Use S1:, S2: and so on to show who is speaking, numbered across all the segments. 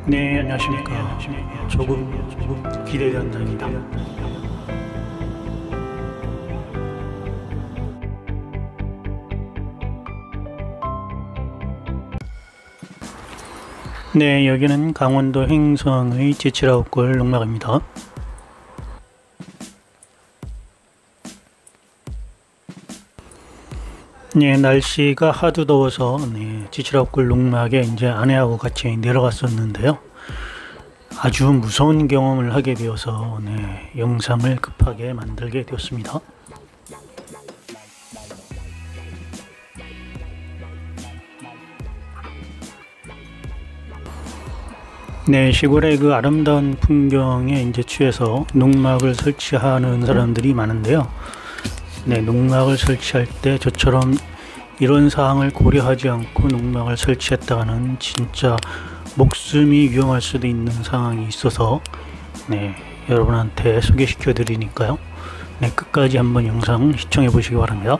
S1: 네, 안녕하십니까. 조금 기대된다입니다. 네, 여기는 강원도 횡성의 지치라웃골 농막입니다. 네, 날씨가 하도 더워서 지치라웃골 농막에 이제 아내하고 같이 내려갔었는데요. 아주 무서운 경험을 하게 되어서 영상을 급하게 만들게 되었습니다. 네, 시골의 그 아름다운 풍경에 이제 취해서 농막을 설치하는 사람들이 많은데요. 네, 농막을 설치할 때 저처럼 이런 사항을 고려하지 않고 농막을 설치했다가는 진짜 목숨이 위험할 수도 있는 상황이 있어서 여러분한테 소개시켜 드리니까요. 끝까지 한번 영상 시청해 보시기 바랍니다.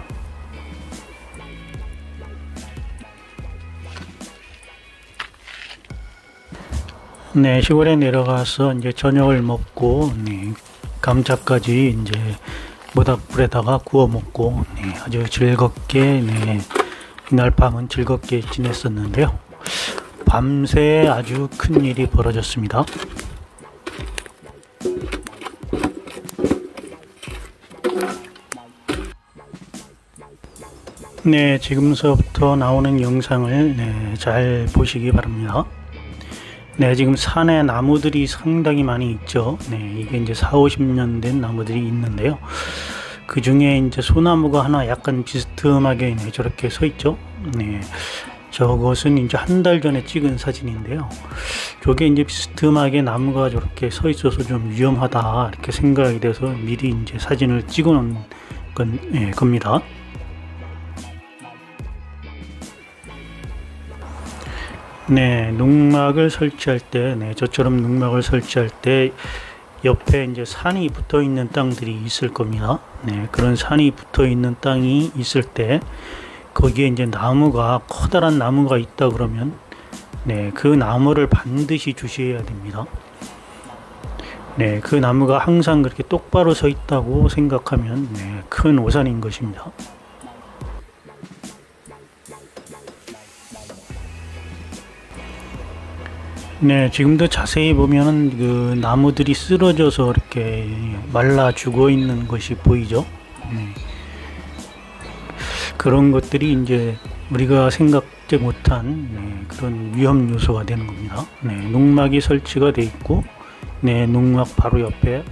S1: 네, 시골에 내려가서 이제 저녁을 먹고 감자까지 이제 모닥불에다가 구워 먹고 아주 즐겁게 이날 밤은 즐겁게 지냈었는데요. 밤새 아주 큰 일이 벌어졌습니다. 네, 지금서부터 나오는 영상을 잘 보시기 바랍니다. 네, 지금 산에 나무들이 상당히 많이 있죠. 이게 이제 40-50년 된 나무들이 있는데요. 그 중에 이제 소나무가 하나 약간 비스듬하게 저렇게 서 있죠. 저것은 이제 한 달 전에 찍은 사진인데요. 저게 이제 비스듬하게 나무가 저렇게 서 있어서 좀 위험하다 이렇게 생각이 돼서 미리 이제 사진을 찍어 놓은 겁니다. 네, 농막을 설치할 때, 저처럼 농막을 설치할 때 옆에 이제 산이 붙어 있는 땅들이 있을 겁니다. 그런 산이 붙어 있는 땅이 있을 때 거기에 이제 나무가 커다란 나무가 있다 그러면 그 나무를 반드시 주시해야 됩니다. 그 나무가 항상 그렇게 똑바로 서 있다고 생각하면 큰 오산인 것입니다. 네, 지금도 자세히 보면은 그 나무들이 쓰러져서 이렇게 말라 죽어 있는 것이 보이죠. 그런 것들이 이제 우리가 생각지 못한 그런 위험 요소가 되는 겁니다. 농막이 설치가 되어 있고, 농막 바로 옆에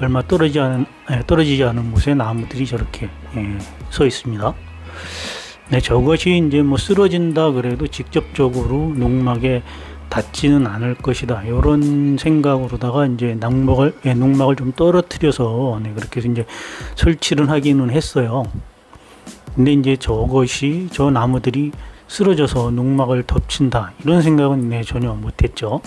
S1: 얼마 떨어지지 않은 곳에 나무들이 저렇게 서 있습니다. 저것이 이제 뭐 쓰러진다 그래도 직접적으로 농막에 닿지는 않을 것이다. 이런 생각으로다가 이제 농막을 좀 떨어뜨려서 그렇게 해서 이제 설치를 하기는 했어요. 근데 이제 저 나무들이 쓰러져서 농막을 덮친다. 이런 생각은 전혀 못했죠.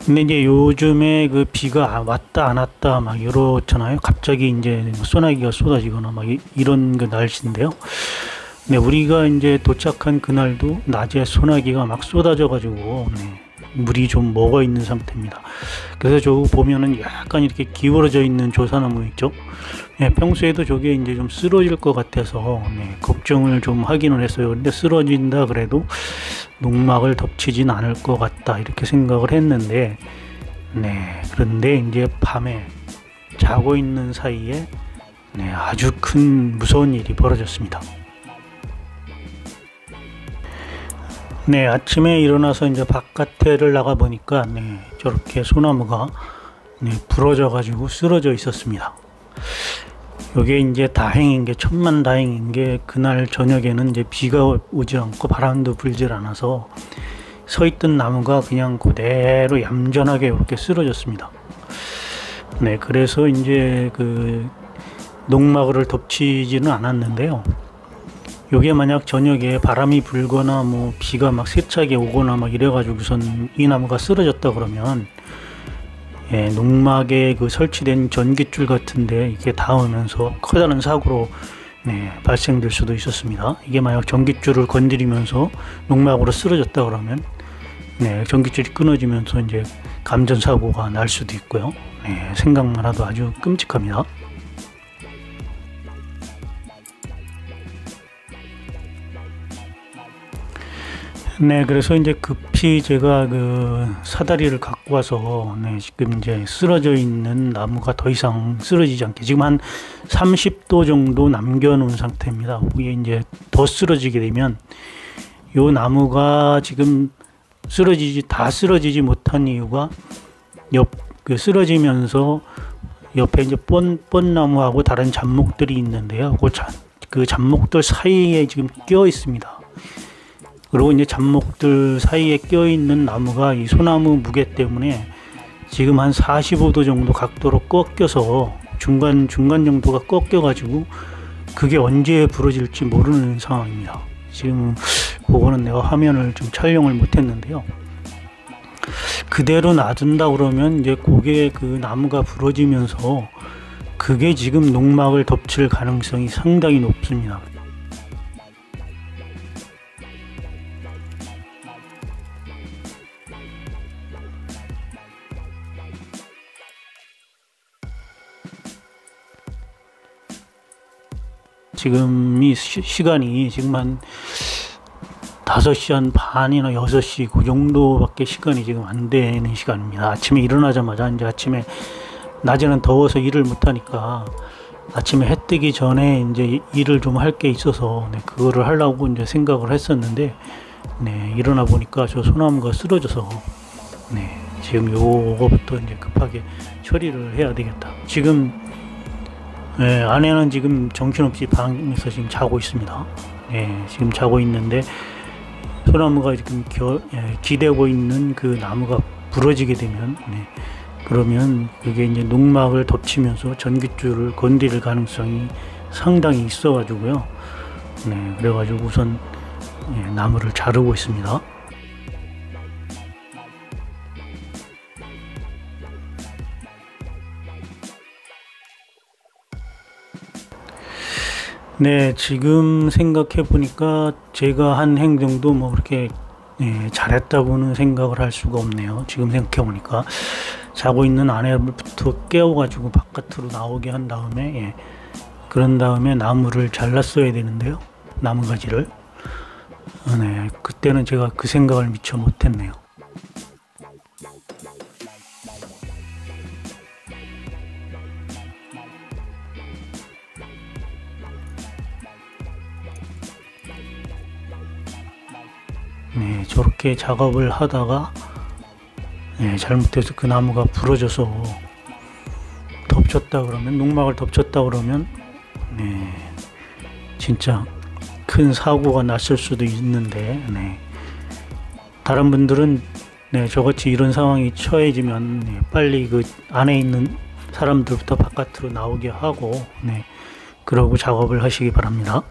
S1: 근데 이제 요즘에 그 비가 왔다 안 왔다 막 이렇잖아요. 갑자기 이제 소나기가 쏟아지거나 막 이런 그 날씨인데요. 우리가 이제 도착한 그날도 낮에 소나기가 막 쏟아져 가지고 물이 좀 먹어 있는 상태입니다. 그래서 저거 보면은 약간 이렇게 기울어져 있는 조사나무 있죠. 평소에도 저게 이제 좀 쓰러질 것 같아서 걱정을 좀 하기는 했어요. 근데 쓰러진다 그래도 농막을 덮치진 않을 것 같다 이렇게 생각을 했는데 그런데 이제 밤에 자고 있는 사이에 아주 큰 무서운 일이 벌어졌습니다. 아침에 일어나서 이제 바깥에를 나가 보니까 저렇게 소나무가 부러져 가지고 쓰러져 있었습니다. 요게 이제 다행인 게 천만다행인 게 그날 저녁에는 이제 비가 오지 않고 바람도 불질 않아서 서 있던 나무가 그냥 그대로 얌전하게 이렇게 쓰러졌습니다. 그래서 이제 그 농막을 덮치지는 않았는데요. 요게 만약 저녁에 바람이 불거나 뭐 비가 막 세차게 오거나 막 이래가지고선 이 나무가 쓰러졌다 그러면 농막에 그 설치된 전깃줄 같은데 이게 닿으면서 커다란 사고로 발생될 수도 있었습니다. 이게 만약 전깃줄을 건드리면서 농막으로 쓰러졌다 그러면 전깃줄이 끊어지면서 이제 감전 사고가 날 수도 있고요. 생각만 해도 아주 끔찍합니다. 그래서 이제 급히 제가 그 사다리를 갖고 와서 지금 이제 쓰러져 있는 나무가 더 이상 쓰러지지 않게 지금 한 30도 정도 남겨놓은 상태입니다. 이게 이제 더 쓰러지게 되면 요 나무가 지금 다 쓰러지지 못한 이유가 쓰러지면서 옆에 이제 뻔나무하고 다른 잡목들이 있는데요. 그 잡목들 사이에 지금 끼어 있습니다. 그리고 이제 잡목들 사이에 껴 있는 나무가 이 소나무 무게 때문에 지금 한 45도 정도 각도로 꺾여서 중간 정도가 꺾여 가지고 그게 언제 부러질지 모르는 상황입니다. 지금 그거는 내가 화면을 좀 촬영을 못 했는데요. 그대로 놔둔다 그러면 이제 그게 그 나무가 부러지면서 그게 지금 농막을 덮칠 가능성이 상당히 높습니다. 지금 이 시간이 지금 한 5시 한 반이나 6시 그 정도밖에 시간이 지금 안 되는 시간입니다. 아침에 일어나자마자 이제 아침에 낮에는 더워서 일을 못 하니까 아침에 해 뜨기 전에 이제 일을 좀 할 게 있어서 그거를 하려고 이제 생각을 했었는데 일어나 보니까 저 소나무가 쓰러져서 지금 요거부터 이제 급하게 처리를 해야 되겠다. 지금 아내는 지금 정신없이 방에서 지금 자고 있습니다. 지금 자고 있는데 소나무가 지금 기대고 있는 그 나무가 부러지게 되면 그러면 그게 이제 농막을 덮치면서 전깃줄을 건드릴 가능성이 상당히 있어 가지고요. 그래가지고 우선 나무를 자르고 있습니다. 지금 생각해 보니까 제가 한 행동도 뭐 그렇게 잘했다고는 생각을 할 수가 없네요. 지금 생각해 보니까 자고 있는 아내부터 깨워가지고 바깥으로 나오게 한 다음에 그런 다음에 나무를 잘랐어야 되는데요. 나무가지를 그때는 제가 그 생각을 미처 못했네요. 저렇게 작업을 하다가 잘못해서 그 나무가 부러져서 덮쳤다 그러면 농막을 덮쳤다 그러면 진짜 큰 사고가 났을 수도 있는데 다른 분들은 저같이 이런 상황이 처해지면 빨리 그 안에 있는 사람들부터 바깥으로 나오게 하고 그러고 작업을 하시기 바랍니다.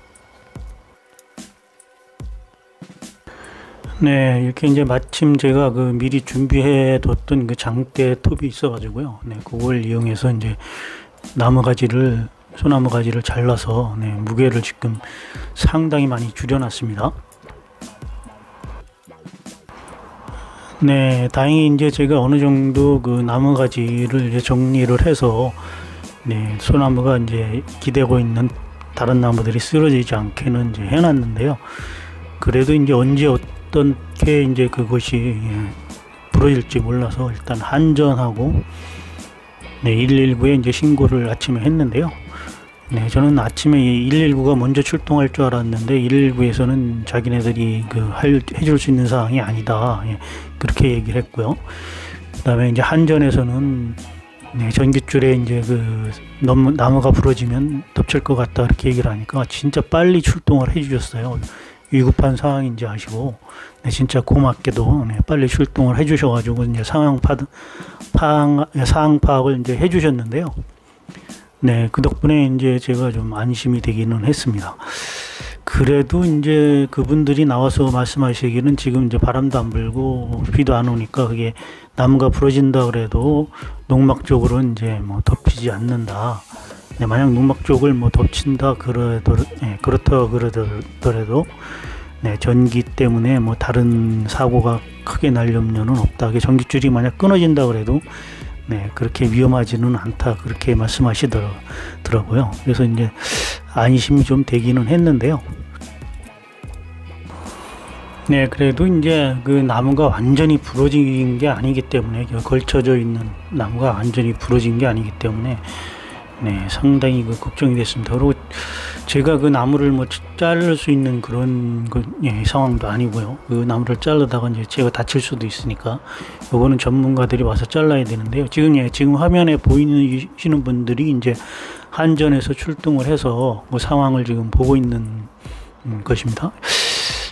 S1: 이렇게 이제 마침 제가 그 미리 준비해 뒀던 그 장대 톱이 있어 가지고요. 그걸 이용해서 이제 소나무 가지를 잘라서 무게를 지금 상당히 많이 줄여놨습니다. 다행히 이제 제가 어느 정도 그 나무 가지를 이제 정리를 해서 소나무가 이제 기대고 있는 다른 나무들이 쓰러지지 않게는 이제 해놨는데요. 그래도 이제 언제 어떻게 이제 그것이 부러질지 몰라서 일단 한전하고 119에 이제 신고를 아침에 했는데요. 저는 아침에 119가 먼저 출동할 줄 알았는데 119에서는 자기네들이 해줄 수 있는 사항이 아니다. 그렇게 얘기를 했고요. 그다음에 이제 한전에서는 전깃줄에 이제 나무가 부러지면 덮칠 것 같다 이렇게 얘기를 하니까 진짜 빨리 출동을 해주셨어요. 위급한 상황인지 아시고 진짜 고맙게도 빨리 출동을 해주셔가지고 이제 상황 파악을 이제 해주셨는데요. 그 덕분에 이제 제가 좀 안심이 되기는 했습니다. 그래도 이제 그분들이 나와서 말씀하시기는 지금 이제 바람도 안 불고 비도 안 오니까 그게 나무가 부러진다 그래도 농막 쪽으로 이제 뭐 덮이지 않는다 네, 만약 농막 쪽을 뭐 덮친다 그렇다 그러더라도 네, 전기 때문에 뭐 다른 사고가 크게 날 염려는 없다. 전기줄이 만약 끊어진다 그래도 네, 그렇게 위험하지는 않다. 그렇게 말씀하시더라고요. 그래서 이제 안심이 좀 되기는 했는데요. 네, 그래도 이제 그 나무가 완전히 부러진 게 아니기 때문에, 걸쳐져 있는 나무가 완전히 부러진 게 아니기 때문에, 네, 상당히 그 걱정이 됐습니다. 그리고 제가 그 나무를 뭐 자를 수 있는 그런 상황도 아니고요. 그 나무를 자르다가 이제 제가 다칠 수도 있으니까, 요거는 전문가들이 와서 잘라야 되는데요. 지금 화면에 보이시는 분들이 이제 한전에서 출동을 해서 그 상황을 지금 보고 있는 것입니다.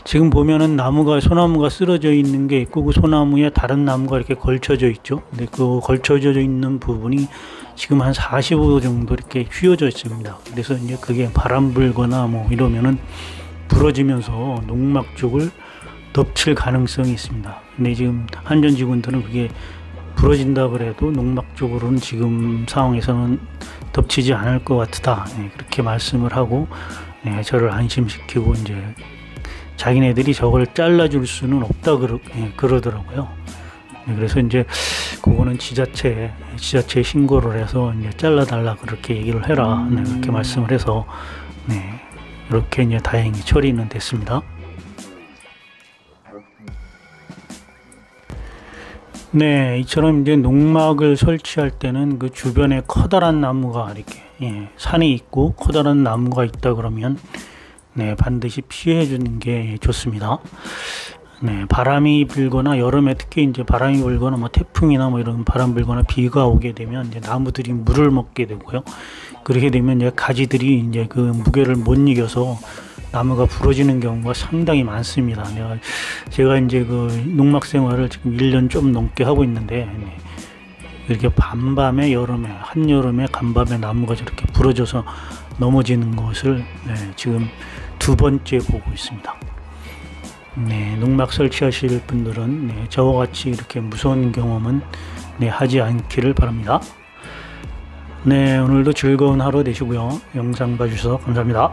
S1: 지금 보면은 소나무가 쓰러져 있는 게 있고, 그 소나무에 다른 나무가 이렇게 걸쳐져 있죠. 근데 그 걸쳐져 있는 부분이 지금 한 45도 정도 이렇게 휘어져 있습니다. 그래서 이제 그게 바람 불거나 뭐 이러면은 부러지면서 농막 쪽을 덮칠 가능성이 있습니다. 근데 지금 한전 직원들은 그게 부러진다 그래도 농막 쪽으로는 지금 상황에서는 덮치지 않을 것 같다. 네, 그렇게 말씀을 하고, 네, 저를 안심시키고 이제 자기네들이 저걸 잘라줄 수는 없다 그러더라고요. 네, 그래서 이제 그거는 지자체에 신고를 해서 이제 잘라달라 그렇게 얘기를 해라. 네, 그렇게 말씀을 해서 네, 이렇게 이제 다행히 처리는 됐습니다. 네, 이처럼 이제 농막을 설치할 때는 그 주변에 커다란 나무가 이렇게 산이 있고 커다란 나무가 있다 그러면 네, 반드시 피해 주는 게 좋습니다. 네, 바람이 불거나 여름에 특히 이제 바람이 불거나 뭐 태풍이나 뭐 이런 바람 불거나 비가 오게 되면 이제 나무들이 물을 먹게 되고요. 그렇게 되면 이제 가지들이 이제 그 무게를 못 이겨서 나무가 부러지는 경우가 상당히 많습니다. 제가 이제 그 농막 생활을 지금 1년 좀 넘게 하고 있는데, 네, 이렇게 한여름에 간밤에 나무가 저렇게 부러져서 넘어지는 것을 네, 지금 2번째 보고 있습니다. 네, 농막 설치하실 분들은 네, 저와 같이 이렇게 무서운 경험은 네, 하지 않기를 바랍니다. 네, 오늘도 즐거운 하루 되시고요. 영상 봐주셔서 감사합니다.